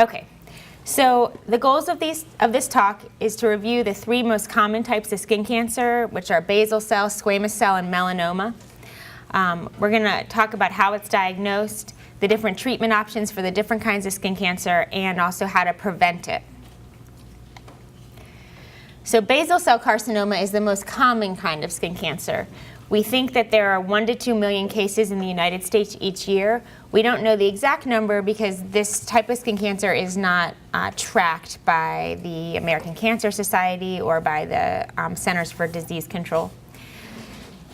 Okay, so the goals of this talk is to review the 3 most common types of skin cancer, which are basal cell, squamous cell, and melanoma. We're going to talk about how it's diagnosed, the different treatment options for the different kinds of skin cancer, and also how to prevent it. So basal cell carcinoma is the most common kind of skin cancer. We think that there are 1 to 2 million cases in the United States each year. We don't know the exact number because this type of skin cancer is not tracked by the American Cancer Society or by the Centers for Disease Control.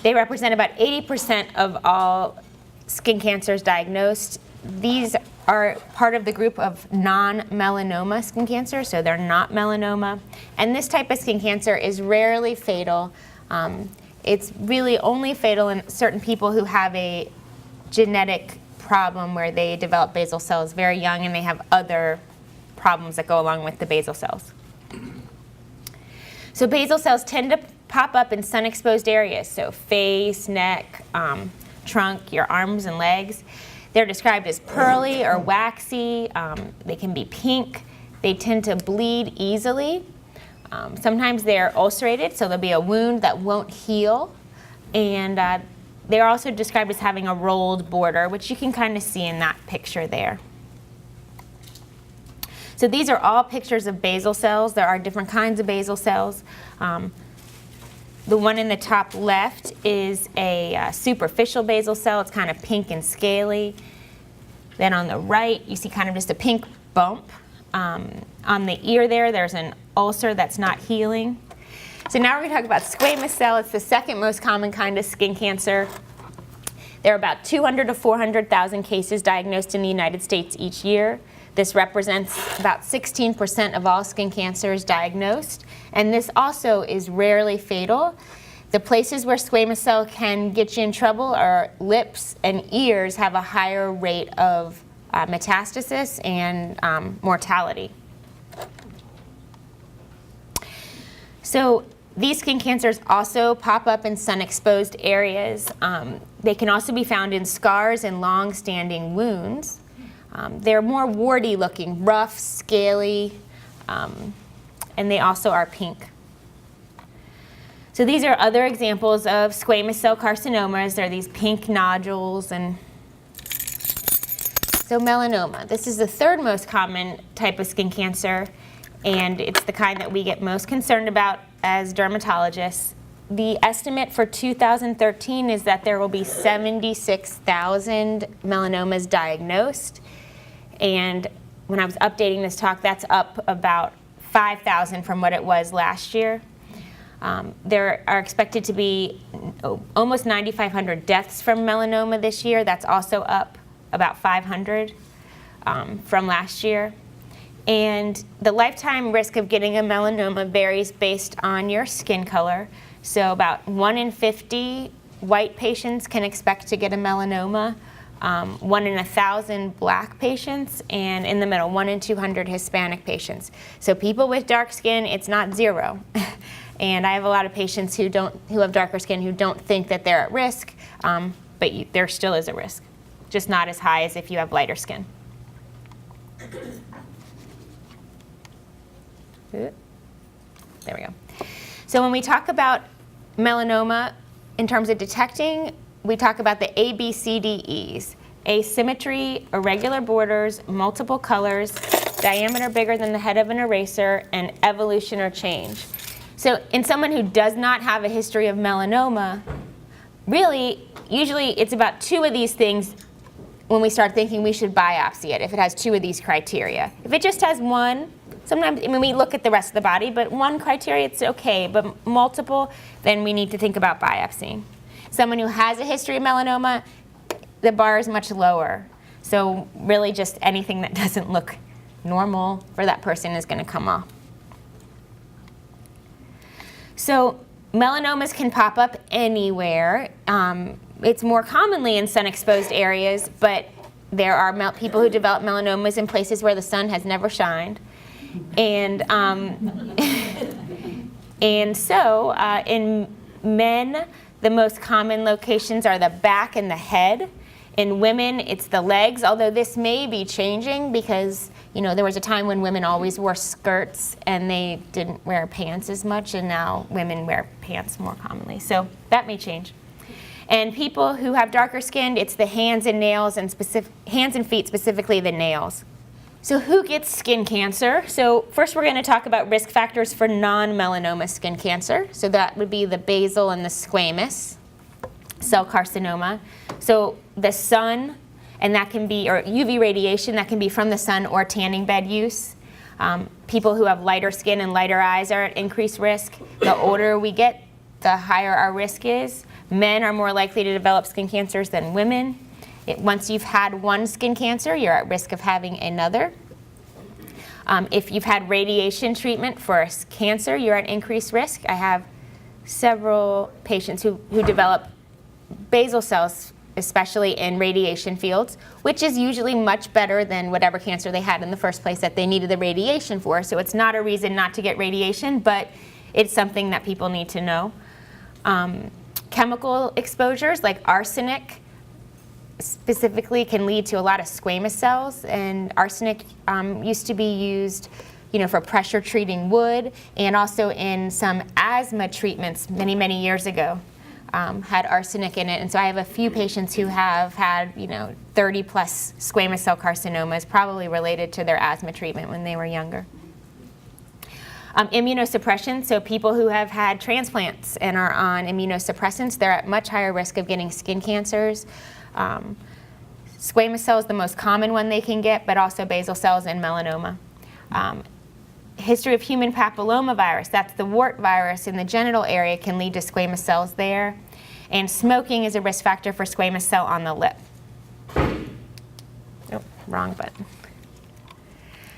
They represent about 80% of all skin cancers diagnosed. These are part of the group of non-melanoma skin cancer, so they're not melanoma. And this type of skin cancer is rarely fatal. It's really only fatal in certain people who have a genetic problem where they develop basal cells very young and they have other problems that go along with the basal cells. So basal cells tend to pop up in sun-exposed areas, so face, neck, trunk, your arms and legs. They're described as pearly or waxy. They can be pink. They tend to bleed easily. Sometimes they're ulcerated, so there'll be a wound that won't heal. And they're also described as having a rolled border, which you can kind of see in that picture there. So these are all pictures of basal cells. There are different kinds of basal cells. The one in the top left is a superficial basal cell. It's kind of pink and scaly. Then on the right, you see kind of just a pink bump. On the ear there's an ulcer that's not healing. So now we're going to talk about squamous cell. It's the second most common kind of skin cancer. There are about 200 to 400,000 cases diagnosed in the United States each year. This represents about 16% of all skin cancers diagnosed, and this also is rarely fatal. The places where squamous cell can get you in trouble are lips and ears have a higher rate of metastasis and mortality. So these skin cancers also pop up in sun-exposed areas. They can also be found in scars and long-standing wounds. They're more warty looking, rough, scaly, and they also are pink. So these are other examples of squamous cell carcinomas. They're these pink nodules. And so melanoma. This is the 3rd most common type of skin cancer, and it's the kind that we get most concerned about as dermatologists. The estimate for 2013 is that there will be 76,000 melanomas diagnosed. And when I was updating this talk, that's up about 5,000 from what it was last year. There are expected to be almost 9,500 deaths from melanoma this year. That's also up about 500 from last year. And the lifetime risk of getting a melanoma varies based on your skin color. So about 1 in 50 white patients can expect to get a melanoma. 1 in 1,000 black patients, and in the middle, 1 in 200 Hispanic patients. So people with dark skin, it's not 0. And I have a lot of patients who have darker skin who don't think that they're at risk, but there still is a risk, just not as high as if you have lighter skin. There we go. So when we talk about melanoma in terms of detecting, we talk about the ABCDEs: asymmetry, irregular borders, multiple colors, diameter bigger than the head of an eraser, and evolution or change. So in someone who does not have a history of melanoma, really, usually it's about 2 of these things when we start thinking we should biopsy it, if it has 2 of these criteria. If it just has 1, sometimes, I mean, we look at the rest of the body, but 1 criteria, it's okay, but multiple, then we need to think about biopsying. Someone who has a history of melanoma, the bar is much lower. So really just anything that doesn't look normal for that person is going to come off. So melanomas can pop up anywhere. It's more commonly in sun-exposed areas, but there are people who develop melanomas in places where the sun has never shined. And, so in men, the most common locations are the back and the head. In women, it's the legs, although this may be changing because, there was a time when women always wore skirts and they didn't wear pants as much, and now women wear pants more commonly. So that may change. And people who have darker skin, it's the hands and nails, and hands and feet, specifically the nails. So who gets skin cancer? So first we're going to talk about risk factors for non-melanoma skin cancer. So that would be the basal and the squamous cell carcinoma. So the sun, and that can be, or UV radiation, that can be from the sun or tanning bed use. People who have lighter skin and lighter eyes are at increased risk. The older we get, the higher our risk is. Men are more likely to develop skin cancers than women. Once you've had one skin cancer, you're at risk of having another. If you've had radiation treatment for cancer, you're at increased risk. I have several patients who develop basal cells, especially in radiation fields, which is usually much better than whatever cancer they had in the first place that they needed the radiation for. So it's not a reason not to get radiation, but it's something that people need to know. Chemical exposures like arsenic specifically can lead to a lot of squamous cells, and arsenic used to be used for pressure treating wood, and also in some asthma treatments many years ago had arsenic in it. And so I have a few patients who have had 30 plus squamous cell carcinomas, probably related to their asthma treatment when they were younger. Immunosuppression, so people who have had transplants and are on immunosuppressants, they're at much higher risk of getting skin cancers. Squamous cell is the most common one they can get, but also basal cells and melanoma. History of human papillomavirus, that's the wart virus in the genital area, can lead to squamous cells there. And smoking is a risk factor for squamous cell on the lip. Oh, wrong button.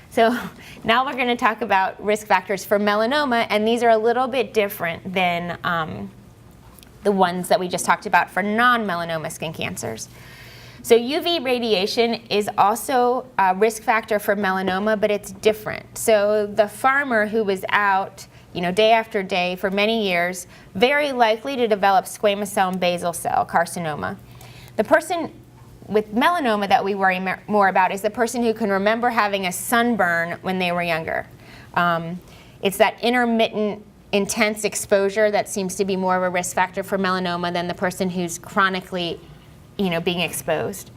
So now we're going to talk about risk factors for melanoma, and these are a little bit different than the ones that we just talked about for non-melanoma skin cancers. So UV radiation is also a risk factor for melanoma, but it's different. So the farmer who was out, day after day for many years, very likely to develop squamous cell and basal cell carcinoma. The person with melanoma that we worry more about is the person who can remember having a sunburn when they were younger. It's that intermittent, intense exposure that seems to be more of a risk factor for melanoma than the person who's chronically being exposed.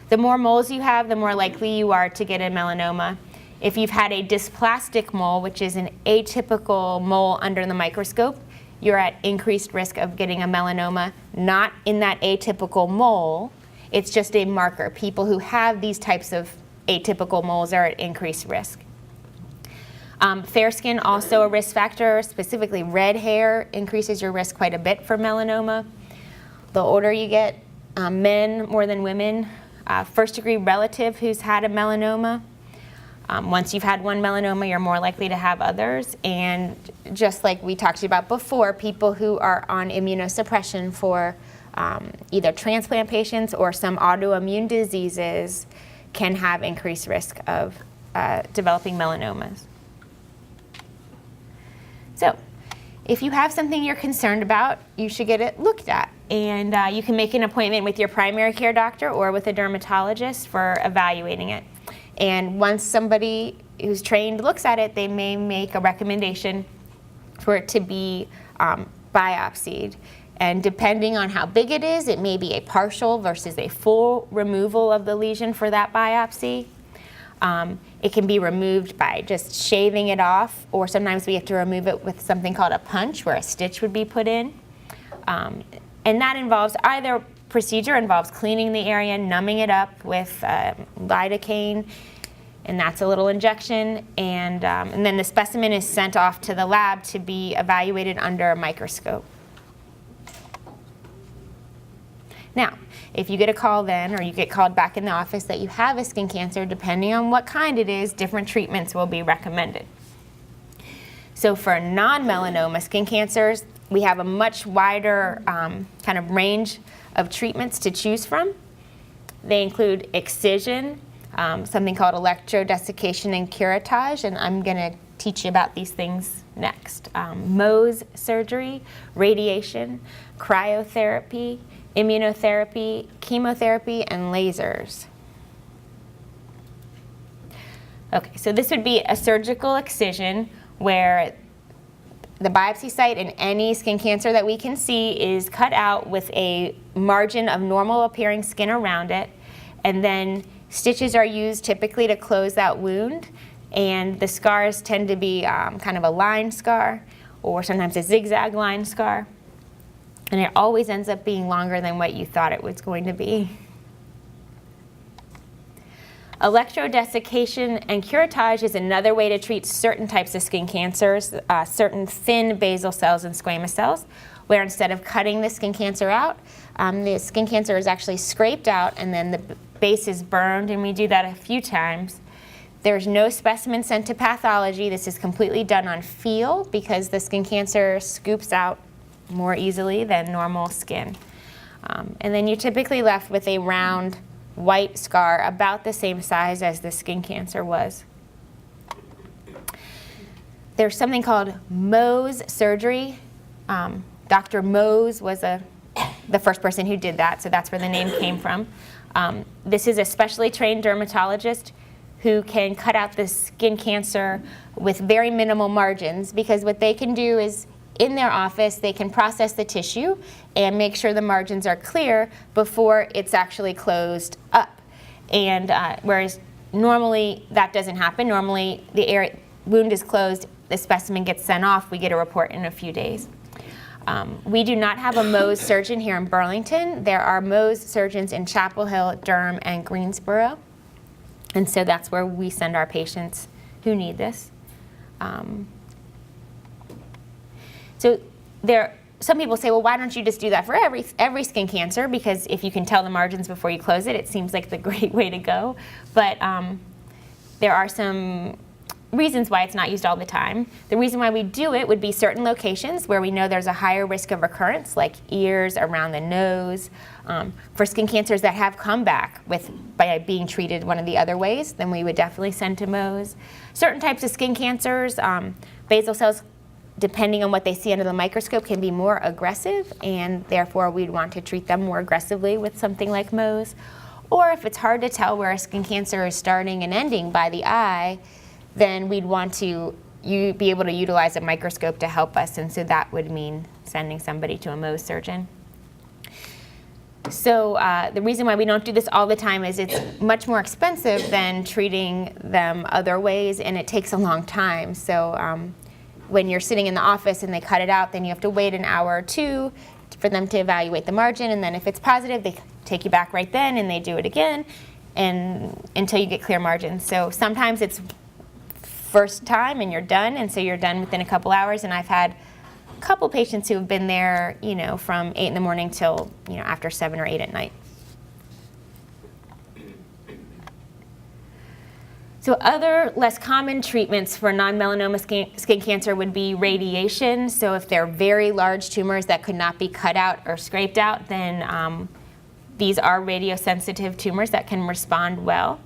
The more moles you have, the more likely you are to get a melanoma. If you've had a dysplastic mole, which is an atypical mole under the microscope, you're at increased risk of getting a melanoma, not in that atypical mole. It's just a marker. People who have these types of atypical moles are at increased risk. Fair skin, also a risk factor, specifically red hair increases your risk quite a bit for melanoma. The older you get, men more than women, first degree relative who's had a melanoma. Once you've had one melanoma, you're more likely to have others. And just like we talked about before, people who are on immunosuppression for either transplant patients or some autoimmune diseases can have increased risk of developing melanomas. So if you have something you're concerned about, you should get it looked at. And you can make an appointment with your primary care doctor or with a dermatologist for evaluating it. And once somebody who's trained looks at it, they may make a recommendation for it to be biopsied. And depending on how big it is, it may be a partial versus a full removal of the lesion for that biopsy. It can be removed by just shaving it off, or sometimes we have to remove it with something called a punch, where a stitch would be put in. And that involves either procedure involves cleaning the area, numbing it up with lidocaine, and that's a little injection. And then the specimen is sent off to the lab to be evaluated under a microscope. Now, if you get a call then, or you get called back in the office that you have a skin cancer, depending on what kind it is, different treatments will be recommended. So for non-melanoma skin cancers, we have a much wider kind of range of treatments to choose from. They include excision, something called electrodesiccation and curettage, and I'm going to teach you about these things next. Mohs surgery, radiation, cryotherapy, immunotherapy, chemotherapy, and lasers. Okay, so this would be a surgical excision where the biopsy site in any skin cancer that we can see is cut out with a margin of normal appearing skin around it, and then stitches are used typically to close that wound, and the scars tend to be kind of a line scar or sometimes a zigzag line scar, and it always ends up being longer than what you thought it was going to be. Electrodesiccation and curettage is another way to treat certain types of skin cancers, certain thin basal cells and squamous cells, where instead of cutting the skin cancer out, the skin cancer is actually scraped out and then the base is burned, and we do that a few times. There's no specimen sent to pathology. This is completely done on feel because the skin cancer scoops out more easily than normal skin. And then you're typically left with a round white scar about the same size as the skin cancer was. There's something called Mohs surgery. Dr. Mohs was the first person who did that, so that's where the name came from. This is a specially trained dermatologist who can cut out the skin cancer with very minimal margins, because what they can do is in their office they can process the tissue and make sure the margins are clear before it's actually closed up. And whereas normally that doesn't happen. Normally the wound is closed, the specimen gets sent off, we get a report in a few days. We do not have a Mohs surgeon here in Burlington. There are Mohs surgeons in Chapel Hill, Durham, and Greensboro. And so that's where we send our patients who need this. So some people say, well, why don't you just do that for every skin cancer? Because if you can tell the margins before you close it, it seems like the great way to go. But there are some reasons why it's not used all the time. The reason why we do it would be certain locations where we know there's a higher risk of recurrence, like ears, around the nose. For skin cancers that have come back by being treated one of the other ways, then we would definitely send to Mohs. Certain types of skin cancers, basal cells, depending on what they see under the microscope, can be more aggressive, and therefore we'd want to treat them more aggressively with something like Mohs. Or if it's hard to tell where a skin cancer is starting and ending by the eye, then we'd want to be able to utilize a microscope to help us, and so that would mean sending somebody to a Mohs surgeon. So the reason why we don't do this all the time is it's much more expensive than treating them other ways, and it takes a long time. So when you're sitting in the office and they cut it out, then you have to wait an hour or two for them to evaluate the margin, and then if it's positive, they take you back right then and they do it again until you get clear margins. So sometimes it's first time and you're done, and so you're done within a couple hours, and I've had a couple patients who have been there, from 8 in the morning till, after 7 or 8 at night. So other less common treatments for non-melanoma skin cancer would be radiation. So if they're very large tumors that could not be cut out or scraped out, then these are radiosensitive tumors that can respond well.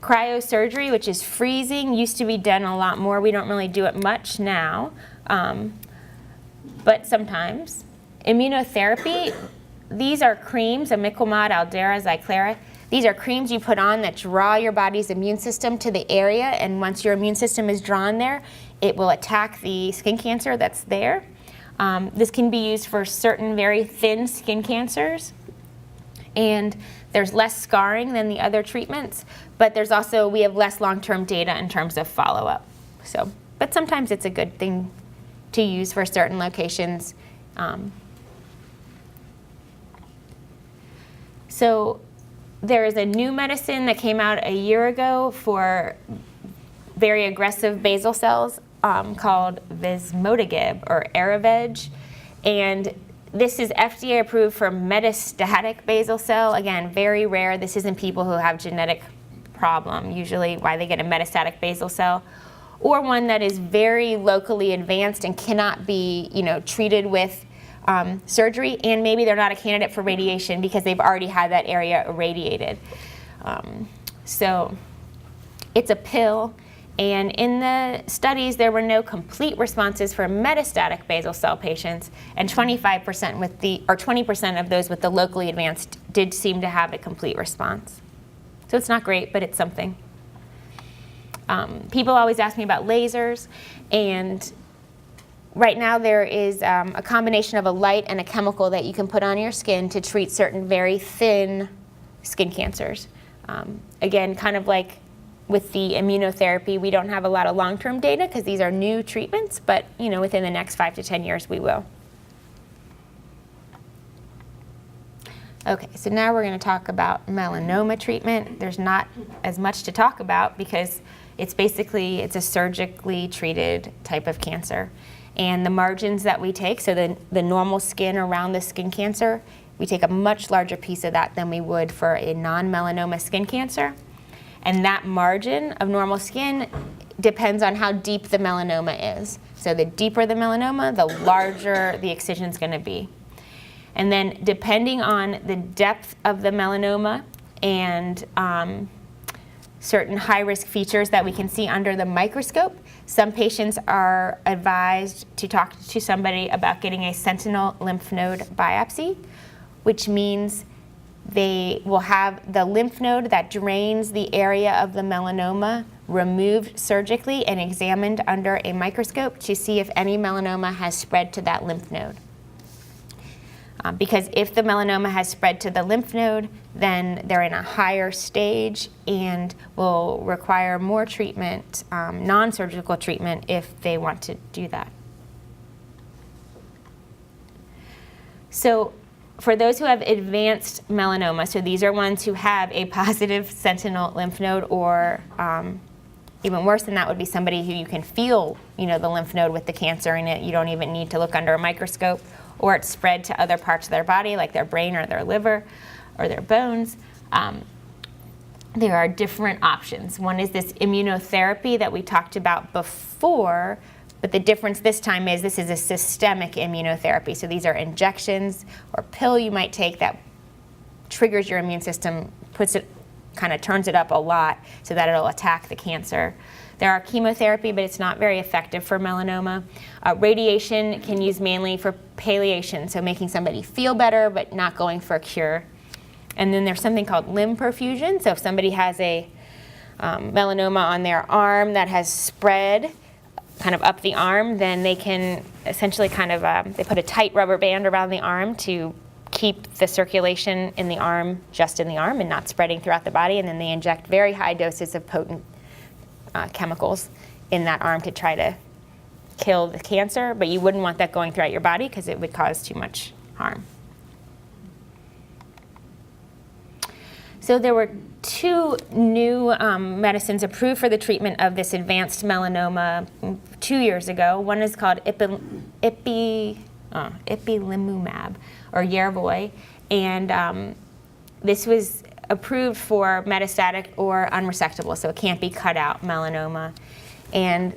Cryosurgery, which is freezing, used to be done a lot more. We don't really do it much now, but sometimes. Immunotherapy, these are creams, imiquimod, Aldera, Zyclara. These are creams you put on that draw your body's immune system to the area, and once your immune system is drawn there, it will attack the skin cancer that's there. This can be used for certain very thin skin cancers, and there's less scarring than the other treatments, but we have less long-term data in terms of follow-up. But sometimes it's a good thing to use for certain locations. So there is a new medicine that came out a year ago for very aggressive basal cells called Vismodegib or Araveg, and this is FDA approved for metastatic basal cell. Again, very rare. This is in people who have genetic problem, usually why they get a metastatic basal cell, or one that is very locally advanced and cannot be, treated with surgery, and maybe they're not a candidate for radiation because they've already had that area irradiated. So it's a pill, And in the studies, there were no complete responses for metastatic basal cell patients, and 25% with the, or 20% of those with the locally advanced did seem to have a complete response. So it's not great, but it's something. People always ask me about lasers, and right now there is a combination of a light and a chemical that you can put on your skin to treat certain very thin skin cancers. Again, kind of like with the immunotherapy, we don't have a lot of long-term data because these are new treatments, but within the next 5 to 10 years we will. Okay, so now we're going to talk about melanoma treatment. There's not as much to talk about because it's a surgically treated type of cancer. And the margins that we take, so the normal skin around the skin cancer, we take a much larger piece of that than we would for a non-melanoma skin cancer. And that margin of normal skin depends on how deep the melanoma is. So the deeper the melanoma, the larger the excision is going to be. And then depending on the depth of the melanoma and certain high-risk features that we can see under the microscope, some patients are advised to talk to somebody about getting a sentinel lymph node biopsy, which means they will have the lymph node that drains the area of the melanoma removed surgically and examined under a microscope to see if any melanoma has spread to that lymph node. Because if the melanoma has spread to the lymph node, then they're in a higher stage and will require more treatment, non-surgical treatment, if they want to do that. So for those who have advanced melanoma, so these are ones who have a positive sentinel lymph node, or even worse than that would be somebody who you can feel, the lymph node with the cancer in it. You don't even need to look under a microscope, or it's spread to other parts of their body, like their brain or their liver or their bones. There are different options. One is this immunotherapy that we talked about before, but the difference this time is this is a systemic immunotherapy. So these are injections or pill you might take that triggers your immune system, kind of turns it up a lot so that it'll attack the cancer. There are chemotherapy, but it's not very effective for melanoma. Radiation can use mainly for palliation, so making somebody feel better but not going for a cure. And then there's something called limb perfusion. So if somebody has a melanoma on their arm that has spread kind of up the arm, then they can essentially they put a tight rubber band around the arm to keep the circulation in the arm just in the arm and not spreading throughout the body, and then they inject very high doses of potent chemicals in that arm to try to kill the cancer, but you wouldn't want that going throughout your body because it would cause too much harm. So there were 2 new medicines approved for the treatment of this advanced melanoma 2 years ago. One is called ipilimumab, or Yervoy, and this was approved for metastatic or unresectable, so it can't be cut out melanoma. And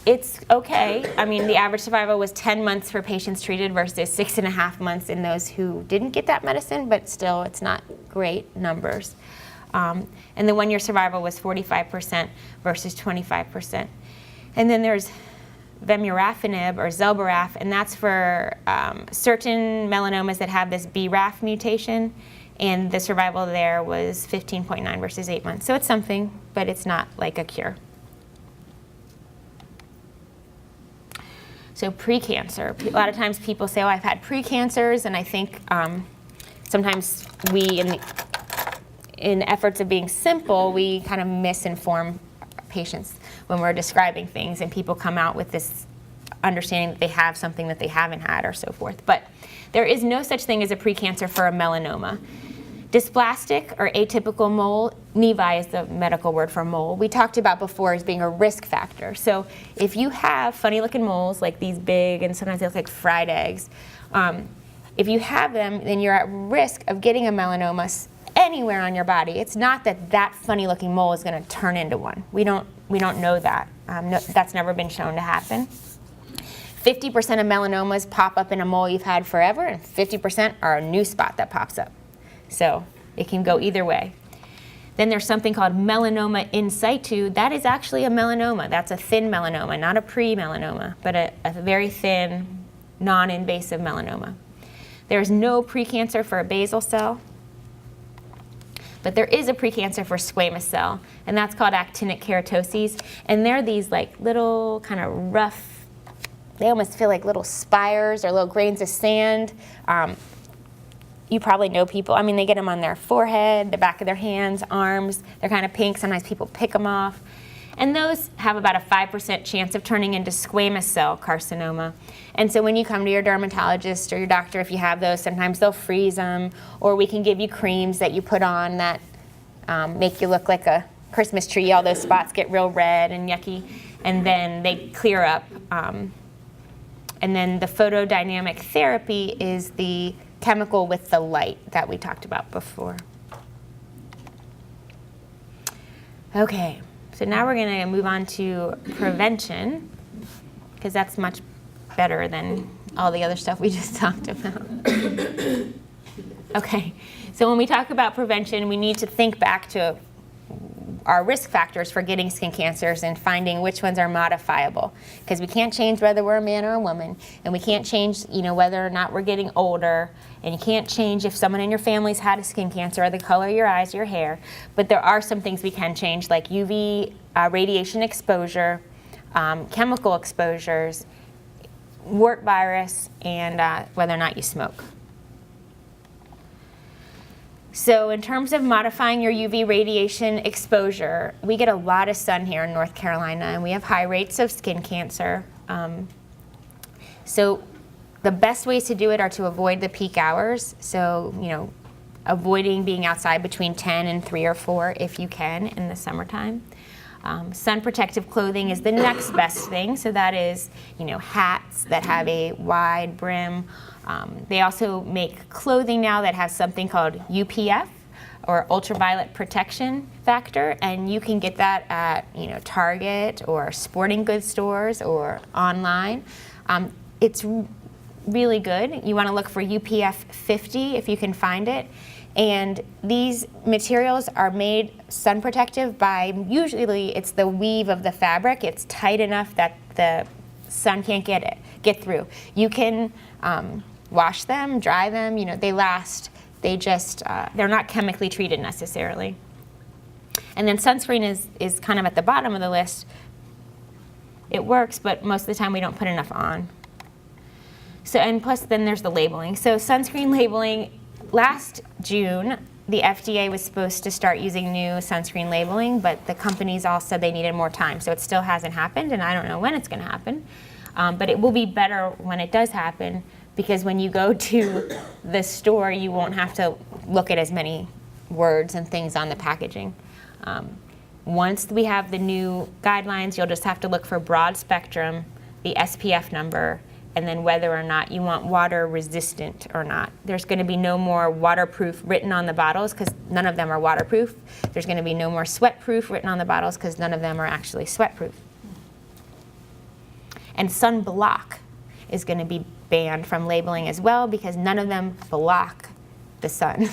it's okay. I mean, the average survival was 10 months for patients treated versus 6.5 months in those who didn't get that medicine, but still it's not great numbers. And the 1-year survival was 45% versus 25%. And then there's vemurafenib or Zelboraf, and that's for certain melanomas that have this BRAF mutation, and the survival there was 15.9 versus 8 months. So it's something, but it's not like a cure. So precancer. A lot of times people say, oh, I've had precancers, and I think sometimes we, in efforts of being simple, we kind of misinform patients when we're describing things, and people come out with this understanding that they have something that they haven't had or so forth. But there is no such thing as a precancer for a melanoma. Dysplastic or atypical mole, nevi is the medical word for mole, we talked about before as being a risk factor. So if you have funny looking moles, like these big, and sometimes they look like fried eggs, if you have them, then you're at risk of getting a melanoma anywhere on your body. It's not that that funny looking mole is going to turn into one. We don't know that. That's never been shown to happen. 50% of melanomas pop up in a mole you've had forever, and 50% are a new spot that pops up. So it can go either way. Then there's something called melanoma in situ. That is actually a melanoma. That's a thin melanoma, not a pre-melanoma, but a very thin, non-invasive melanoma. There's no precancer for a basal cell, but there is a precancer for squamous cell, and that's called actinic keratoses. And they're these like little kind of rough, they almost feel like little spires or little grains of sand. You probably know people, I mean, they get them on their forehead, the back of their hands, arms. They're kind of pink. Sometimes people pick them off. And those have about a 5% chance of turning into squamous cell carcinoma. And so when you come to your dermatologist or your doctor, if you have those, sometimes they'll freeze them, or we can give you creams that you put on that make you look like a Christmas tree. All those spots get real red and yucky, and then they clear up. And then the photodynamic therapy is the chemical with the light that we talked about before. Okay, so now we're going to move on to prevention, because that's much better than all the other stuff we just talked about. Okay, so when we talk about prevention, we need to think back to our risk factors for getting skin cancers and finding which ones are modifiable, because we can't change whether we're a man or a woman, and we can't change, whether or not we're getting older, and you can't change if someone in your family's had a skin cancer or the color of your eyes, your hair. But there are some things we can change, like UV radiation exposure, chemical exposures, wart virus, and whether or not you smoke. So in terms of modifying your UV radiation exposure, we get a lot of sun here in North Carolina, and we have high rates of skin cancer. So the best ways to do it are to avoid the peak hours. So, avoiding being outside between 10 and 3 or 4 if you can in the summertime. Sun protective clothing is the next best thing. So that is, hats that have a wide brim. They also make clothing now that has something called UPF, or ultraviolet protection factor, and you can get that at Target or sporting goods stores or online. It's really good. You want to look for UPF 50 if you can find it. And these materials are made sun protective by, usually it's the weave of the fabric. It's tight enough that the sun can't get through. You can wash them, dry them, they last. They just, they're not chemically treated necessarily. And then sunscreen is kind of at the bottom of the list. It works, but most of the time we don't put enough on. So, and plus then there's the labeling. So sunscreen labeling, last June, the FDA was supposed to start using new sunscreen labeling, but the companies all said they needed more time. So it still hasn't happened, and I don't know when it's going to happen. But it will be better when it does happen, because when you go to the store, you won't have to look at as many words and things on the packaging. Once we have the new guidelines, you'll just have to look for broad spectrum, the SPF number, and then whether or not you want water resistant or not. There's going to be no more waterproof written on the bottles, because none of them are waterproof. There's going to be no more sweat proof written on the bottles, because none of them are actually sweat proof. And sunblock is going to be banned from labeling as well, because none of them block the sun.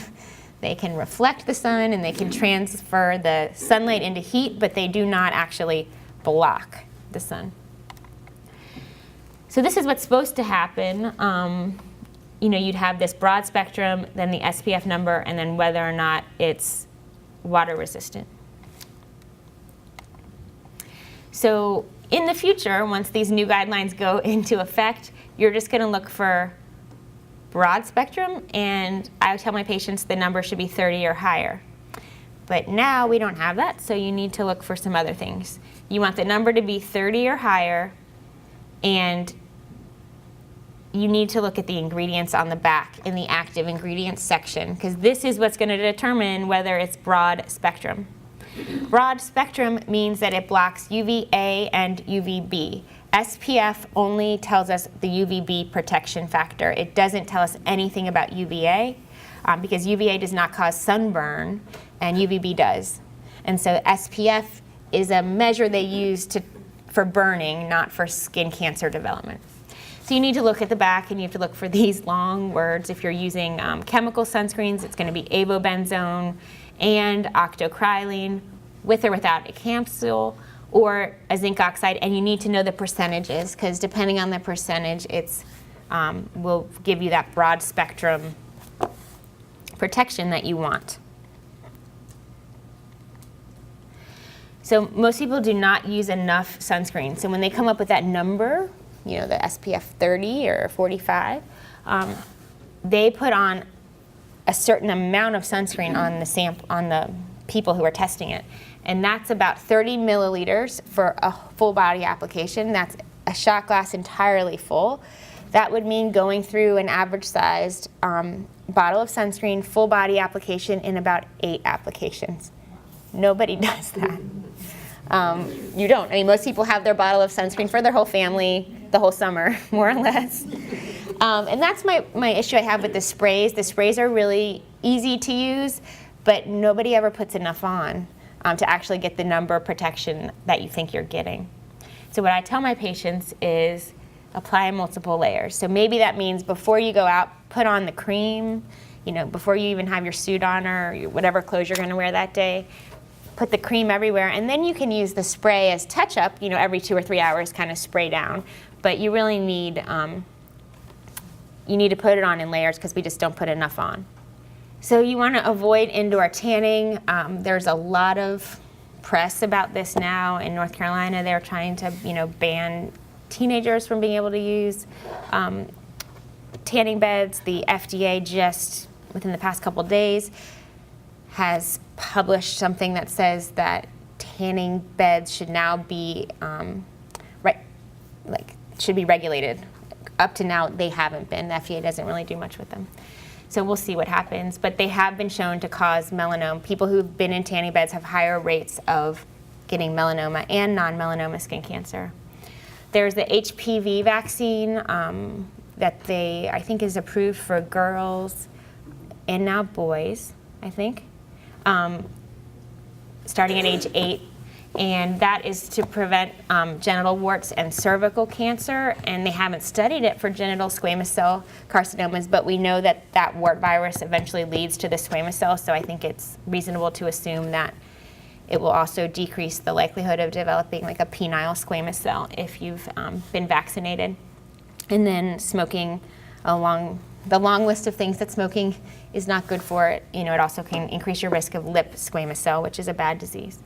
They can reflect the sun and they can transfer the sunlight into heat, but they do not actually block the sun. So this is what's supposed to happen. You'd have this broad spectrum, then the SPF number, and then whether or not it's water resistant. So in the future, once these new guidelines go into effect, you're just going to look for broad spectrum, and I tell my patients the number should be 30 or higher. But now we don't have that, so you need to look for some other things. You want the number to be 30 or higher, and you need to look at the ingredients on the back in the active ingredients section, because this is what's going to determine whether it's broad spectrum. Broad spectrum means that it blocks UVA and UVB. SPF only tells us the UVB protection factor. It doesn't tell us anything about UVA, because UVA does not cause sunburn and UVB does. And so SPF is a measure they use for burning, not for skin cancer development. So you need to look at the back, and you have to look for these long words. If you're using chemical sunscreens, it's going to be avobenzone, and octocrylene with or without a capsule, or a zinc oxide, and you need to know the percentages, because depending on the percentage, it's will give you that broad spectrum protection that you want. So most people do not use enough sunscreen. So when they come up with that number, you know, the SPF 30 or 45, they put on a certain amount of sunscreen on the people who are testing it. And that's about 30 milliliters for a full body application. That's a shot glass entirely full. That would mean going through an average sized bottle of sunscreen, full body application, in about 8 applications. Nobody does that. You don't. I mean, most people have their bottle of sunscreen for their whole family the whole summer, more or less. And that's my issue I have with the sprays. The sprays are really easy to use, but nobody ever puts enough on to actually get the number of protection that you think you're getting. So what I tell my patients is apply multiple layers. So maybe that means before you go out, put on the cream, you know, before you even have your suit on or whatever clothes you're going to wear that day. Put the cream everywhere, and then you can use the spray as touch-up, you know, every 2 or 3 hours, kind of spray down. But you really need, you need to put it on in layers, because we just don't put enough on. So you want to avoid indoor tanning. There's a lot of press about this now. In North Carolina, they're trying to, you know, ban teenagers from being able to use tanning beds. The FDA just, within the past couple days, has published something that says that tanning beds should now be should be regulated. Up to now, they haven't been. The FDA doesn't really do much with them. So we'll see what happens. But they have been shown to cause melanoma. People who've been in tanning beds have higher rates of getting melanoma and non-melanoma skin cancer. There's the HPV vaccine that I think is approved for girls and now boys, I think, starting at age 8. And that is to prevent genital warts and cervical cancer. And they haven't studied it for genital squamous cell carcinomas, but we know that that wart virus eventually leads to the squamous cell, so I think it's reasonable to assume that it will also decrease the likelihood of developing like a penile squamous cell if you've been vaccinated. And then smoking, along the long list of things that smoking is not good for, it also can increase your risk of lip squamous cell, which is a bad disease.